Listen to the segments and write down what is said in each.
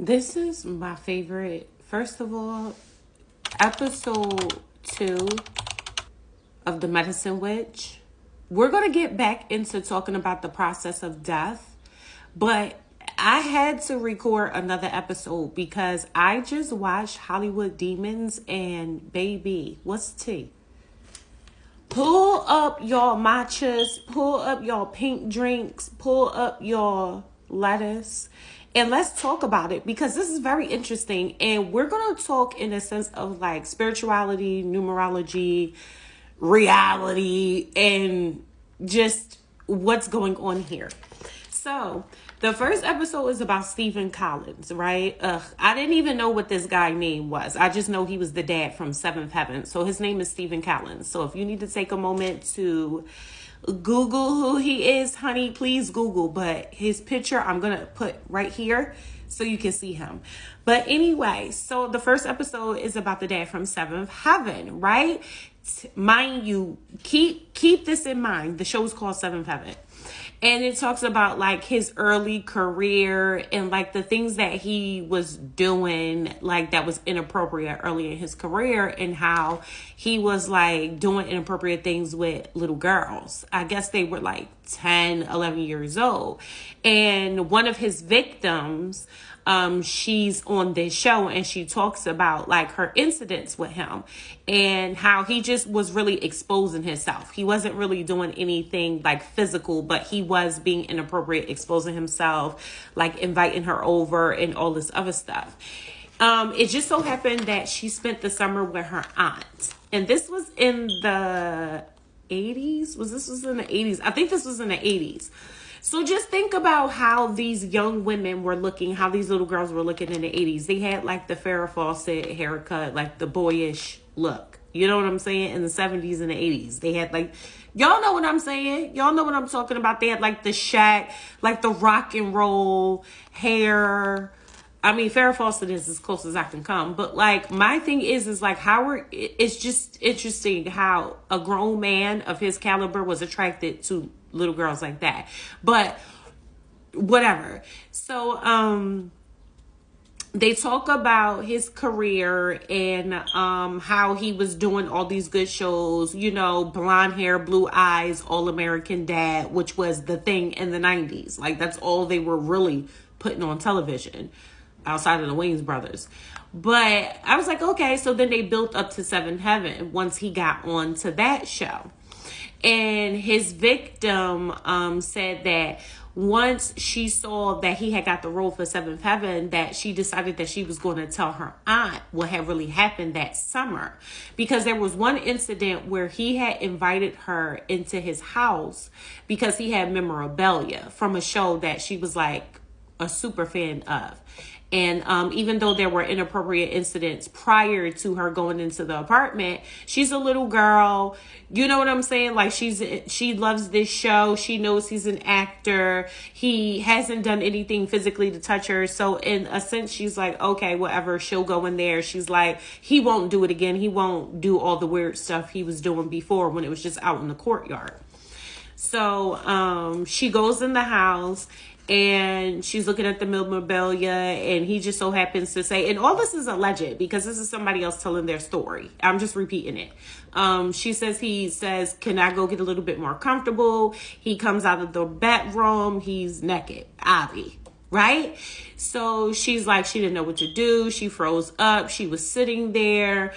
This is my favorite. First of all, episode 2 of The Medicine Witch. We're going to get back into talking about the process of death, but I had to record another episode because I just watched Hollywood Demons and baby, what's tea? Pull up your matchas, pull up your pink drinks, pull up your lettuce, and let's talk about it because this is very interesting. And we're going to talk in a sense of like spirituality, numerology, reality, and just what's going on here. So, the first episode is about Stephen Collins, right? I didn't even know what this guy's name was. I just know he was the dad from Seventh Heaven. So his name is Stephen Collins. So if you need to take a moment to Google who he is, honey, please Google. But his picture I'm going to put right here so you can see him. But anyway, so the first episode is about the dad from Seventh Heaven, right? Mind you, keep this in mind. The show is called Seventh Heaven. And it talks about like his early career and like the things that he was doing, like that was inappropriate early in his career, and how he was like doing inappropriate things with little girls. I guess they were like 10, 11 years old. And one of his victims, she's on this show and she talks about like her incidents with him and how he just was really exposing himself. He wasn't really doing anything like physical, but he was being inappropriate, exposing himself, like inviting her over and all this other stuff. It just so happened that she spent the summer with her aunt, and this was in the 80s. This was in the 80s? I think this was in the 80s. So just think about how these young women were looking, how these little girls were looking in the 80s. They had like the Farrah Fawcett haircut, like the boyish look. You know what I'm saying? In the 70s and the 80s. They had like, y'all know what I'm saying? Y'all know what I'm talking about? They had like the Shaq, like the rock and roll hair. I mean, Farrah Fawcett is as close as I can come. But like, my thing is like it's just interesting how a grown man of his caliber was attracted to little girls like that. But whatever. So, they talk about his career and how he was doing all these good shows, you know, blonde hair, blue eyes, All American Dad, which was the thing in the 90s. Like, that's all they were really putting on television outside of the Wayans brothers. But I was like, okay, so then they built up to Seventh Heaven once he got on to that show. And his victim said that once she saw that he had got the role for Seventh Heaven, that she decided that she was going to tell her aunt what had really happened that summer. Because there was one incident where he had invited her into his house because he had memorabilia from a show that she was like a super fan of. And even though there were inappropriate incidents prior to her going into the apartment, she's a little girl. You know what I'm saying? Like, she loves this show. She knows he's an actor. He hasn't done anything physically to touch her. So in a sense, she's like, okay, whatever. She'll go in there. She's like, he won't do it again. He won't do all the weird stuff he was doing before when it was just out in the courtyard. So she goes in the house and she's looking at the memorabilia, and he just so happens to say, and all this is alleged because this is somebody else telling their story. I'm just repeating it. He says, can I go get a little bit more comfortable? He comes out of the bedroom. He's naked, Avi. Right? So she's like, she didn't know what to do. She froze up. She was sitting there.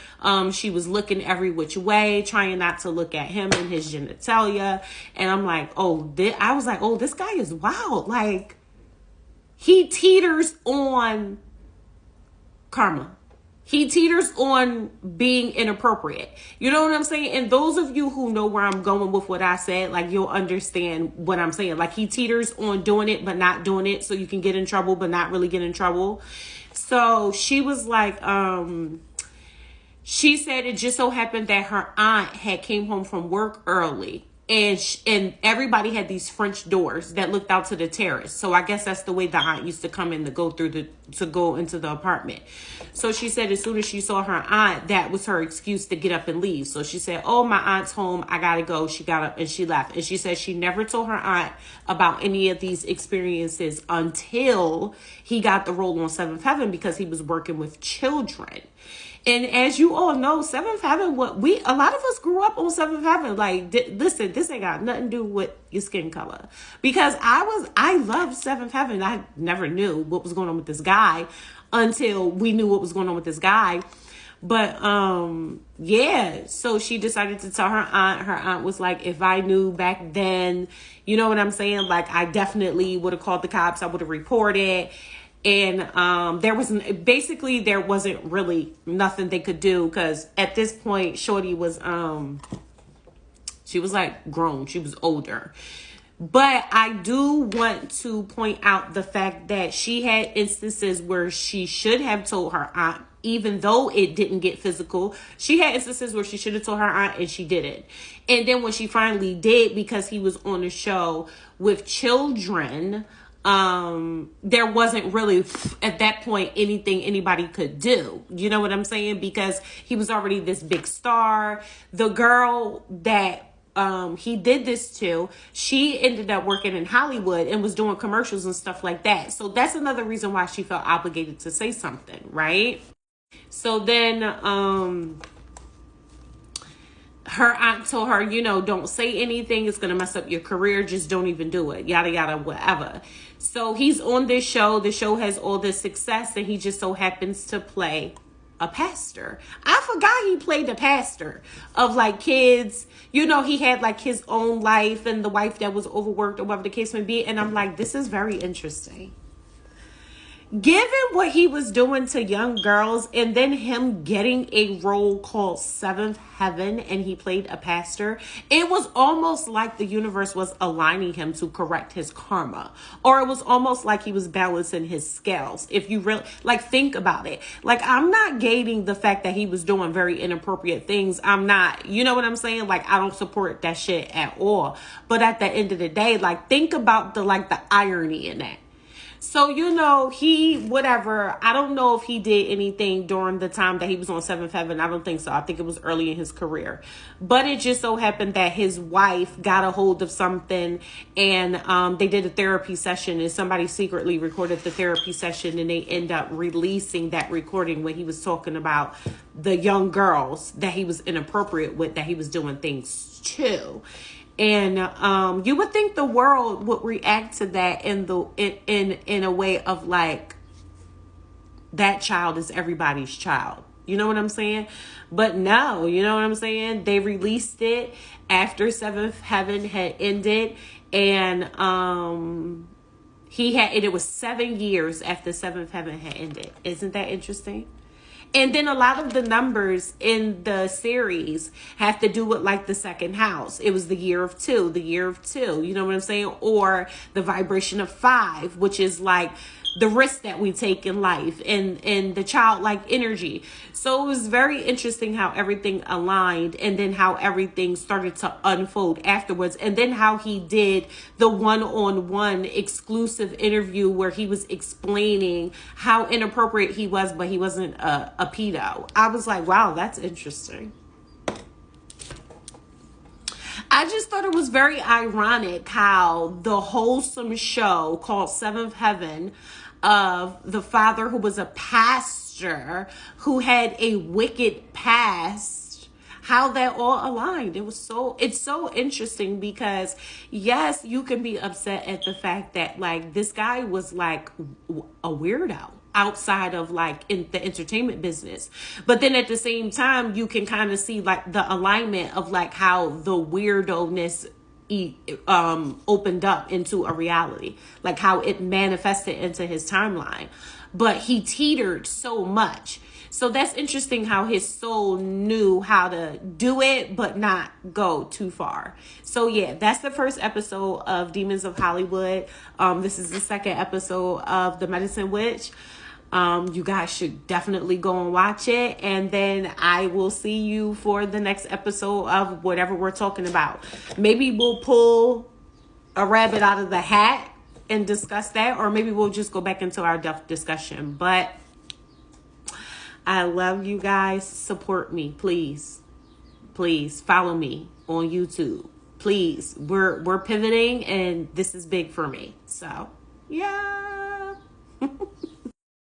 She was looking every which way, trying not to look at him and his genitalia. And I'm like, I was like, this guy is wild. Like, he teeters on karma. He teeters on being inappropriate. You know what I'm saying? And those of you who know where I'm going with what I said, like, you'll understand what I'm saying. Like, he teeters on doing it, but not doing it. So you can get in trouble, but not really get in trouble. So she was like, she said it just so happened that her aunt had came home from work early. and everybody had these French doors that looked out to the terrace. So I guess that's the way the aunt used to come in to go into the apartment. So she said as soon as she saw her aunt, that was her excuse to get up and leave. So she said, "Oh, my aunt's home. I gotta go." She got up and she left. And she said she never told her aunt about any of these experiences until he got the role on Seventh Heaven, because he was working with children. And as you all know, Seventh Heaven, a lot of us grew up on Seventh Heaven. Like, listen, this ain't got nothing to do with your skin color. Because I loved Seventh Heaven. I never knew what was going on with this guy until we knew what was going on with this guy. But, yeah, so she decided to tell her aunt. Her aunt was like, if I knew back then, you know what I'm saying? Like, I definitely would have called the cops. I would have reported. And there wasn't really nothing they could do, because at this point Shorty was she was like grown, she was older. But I do want to point out the fact that she had instances where she should have told her aunt, even though it didn't get physical. She had instances where she should have told her aunt and she didn't. And then when she finally did, because he was on a show with children, there wasn't really at that point anything anybody could do. You know what I'm saying? Because he was already this big star. The girl that he did this to, she ended up working in Hollywood and was doing commercials and stuff like that. So that's another reason why she felt obligated to say something, right? So then her aunt told her, don't say anything. It's going to mess up your career. Just don't even do it. Yada, yada, whatever. So he's on this show. The show has all this success, and he just so happens to play a pastor. I forgot he played a pastor of like kids. He had like his own life and the wife that was overworked or whatever the case may be. And I'm like, this is very interesting. Given what he was doing to young girls, and then him getting a role called Seventh Heaven, and he played a pastor, it was almost like the universe was aligning him to correct his karma. Or it was almost like he was balancing his scales. If you really, think about it. I'm not gating the fact that he was doing very inappropriate things. I'm not, you know what I'm saying? I don't support that shit at all. But at the end of the day, think about the irony in that. So, I don't know if he did anything during the time that he was on Seventh Heaven. I don't think so. I think it was early in his career. But it just so happened that his wife got a hold of something, and they did a therapy session, and somebody secretly recorded the therapy session, and they end up releasing that recording when he was talking about the young girls that he was inappropriate with, that he was doing things to. And you would think the world would react to that in a way of that child is everybody's child. You know what I'm saying? But no, you know what I'm saying? They released it after Seventh Heaven had ended, and it was 7 years after Seventh Heaven had ended. Isn't that interesting? And then a lot of the numbers in the series have to do with the second house. It was the year of two, you know what I'm saying? Or the vibration of 5, which is the risk that we take in life, and the childlike energy. So it was very interesting how everything aligned, and then how everything started to unfold afterwards. And then how he did the one-on-one exclusive interview where he was explaining how inappropriate he was, but he wasn't a pedo. I was like, wow, that's interesting. I just thought it was very ironic how the wholesome show called Seventh Heaven, of the father who was a pastor who had a wicked past, how that all aligned. It's so interesting, because yes, you can be upset at the fact that this guy was a weirdo outside of in the entertainment business. But then at the same time, you can kind of see the alignment of how the weirdoness opened up into a reality, how it manifested into his timeline. But he teetered so much. So that's interesting how his soul knew how to do it, but not go too far. So yeah, that's the first episode of Demons of Hollywood. This is the second episode of The Medicine Witch. You guys should definitely go and watch it. And then I will see you for the next episode of whatever we're talking about. Maybe we'll pull a rabbit out of the hat and discuss that. Or maybe we'll just go back into our discussion. But I love you guys. Support me, please. Please follow me on YouTube. Please. We're pivoting and this is big for me. So, yeah.